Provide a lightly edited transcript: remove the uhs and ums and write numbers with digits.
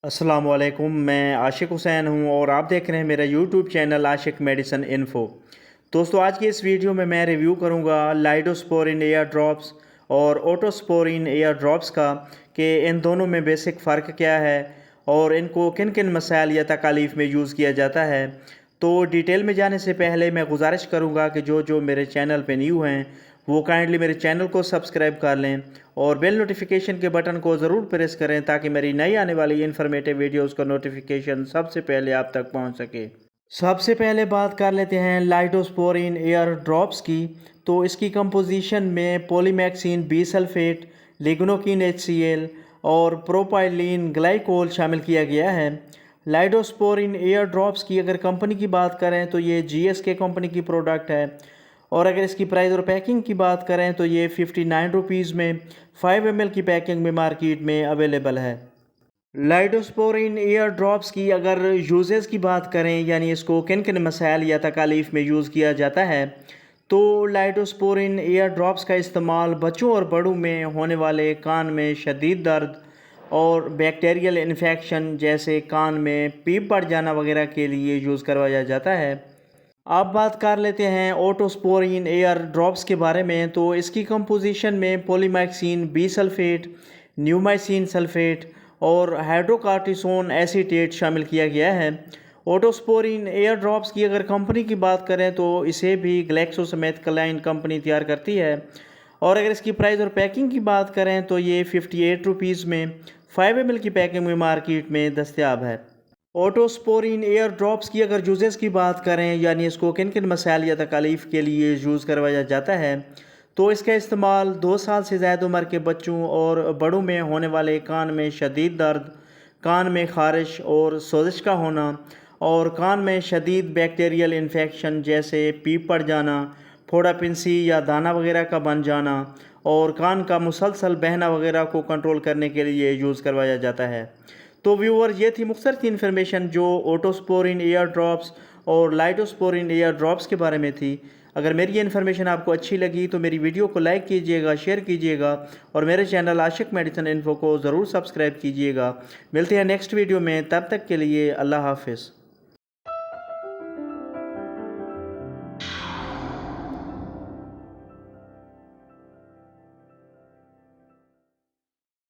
अस्सलामुअलैकुम, मैं आशिक हुसैन हूँ और आप देख रहे हैं मेरा यूट्यूब चैनल आशिक मेडिसिन इन्फो। दोस्तों, आज की इस वीडियो में मैं रिव्यू करूँगा लाइडोस्पोरिन एयर ड्रॉप्स और ओटोस्पोरिन एयर ड्रॉप्स का कि इन दोनों में बेसिक फ़र्क क्या है और इनको किन किन मसाइल या तकालीफ में यूज़ किया जाता है। तो डिटेल में जाने से पहले मैं गुजारिश करूँगा कि जो जो मेरे चैनल पे न्यू हैं वो काइंडली मेरे चैनल को सब्सक्राइब कर लें और बेल नोटिफिकेशन के बटन को ज़रूर प्रेस करें ताकि मेरी नई आने वाली इन्फॉर्मेटिव वीडियोस का नोटिफिकेशन सबसे पहले आप तक पहुंच सके। सबसे पहले बात कर लेते हैं लाइडोस्पोरिन एयर ड्रॉप्स की। तो इसकी कंपोजिशन में पॉलीमैक्सिन बी सल्फेट, लिग्नोकिन HCl और प्रोपाइलीन ग्लाइकोल शामिल किया गया है। लाइडोस्पोरिन एयर ड्रॉप्स की अगर कंपनी की बात करें तो ये GSK कंपनी की प्रोडक्ट है और अगर इसकी प्राइस और पैकिंग की बात करें तो ये 59 रुपीज़ में 5 ml की पैकिंग में मार्केट में अवेलेबल है। लाइडोस्पोरिन एयर ड्रॉप्स की अगर यूजेस की बात करें यानी इसको किन किन मसाइल या तकालीफ में यूज़ किया जाता है, तो लाइडोस्पोरिन एयर ड्रॉप्स का इस्तेमाल बच्चों और बड़ों में होने वाले कान में शदीद दर्द और बैक्टीरियल इन्फेक्शन जैसे कान में पीप पड़ जाना वगैरह के लिए यूज़ करवाया जाता है। अब बात कर लेते हैं ओटोस्पोरिन एयर ड्रॉप्स के बारे में। तो इसकी कंपोजिशन में पॉलीमैक्सिन बी सल्फेट, न्यूमाइसिन सल्फेट और हाइड्रोकार्टिसोन एसीटेट शामिल किया गया है। ओटोस्पोरिन एयर ड्रॉप्स की अगर कंपनी की बात करें तो इसे भी ग्लैक्सोस्मिथक्लाइन कंपनी तैयार करती है और अगर इसकी प्राइस और पैकिंग की बात करें तो ये 58 रुपीज़ में 5 ml की पैकिंग में मार्केट में दस्तयाब है। ओटोस्पोरिन एयर ड्रॉप्स की अगर यूजेस की बात करें यानी इसको किन किन मसाइल या तकालीफ के लिए यूज़ करवाया जाता है, तो इसका इस्तेमाल 2 साल से ज़्यादा उम्र के बच्चों और बड़ों में होने वाले कान में शदीद दर्द, कान में ख़ारिश और सोजिश का होना और कान में शदीद बैक्टीरियल इन्फेक्शन जैसे पीप पड़ जाना, फोड़ा पिंसी या दाना वगैरह का बन जाना और कान का मुसलसल बहना वगैरह को कंट्रोल करने के लिए यूज़ करवाया जाता है। तो व्यूअर, ये थी मुख्तसर सी इन्फॉर्मेशन जो ओटोस्पोरिन एयर ड्रॉप्स और लाइडोस्पोरिन एयर ड्रॉप्स के बारे में थी। अगर मेरी ये इन्फॉर्मेशन आपको अच्छी लगी तो मेरी वीडियो को लाइक कीजिएगा, शेयर कीजिएगा और मेरे चैनल आशिक मेडिसिन इन्फो को ज़रूर सब्सक्राइब कीजिएगा। मिलते हैं नेक्स्ट वीडियो में, तब तक के लिए अल्लाह हाफिज़।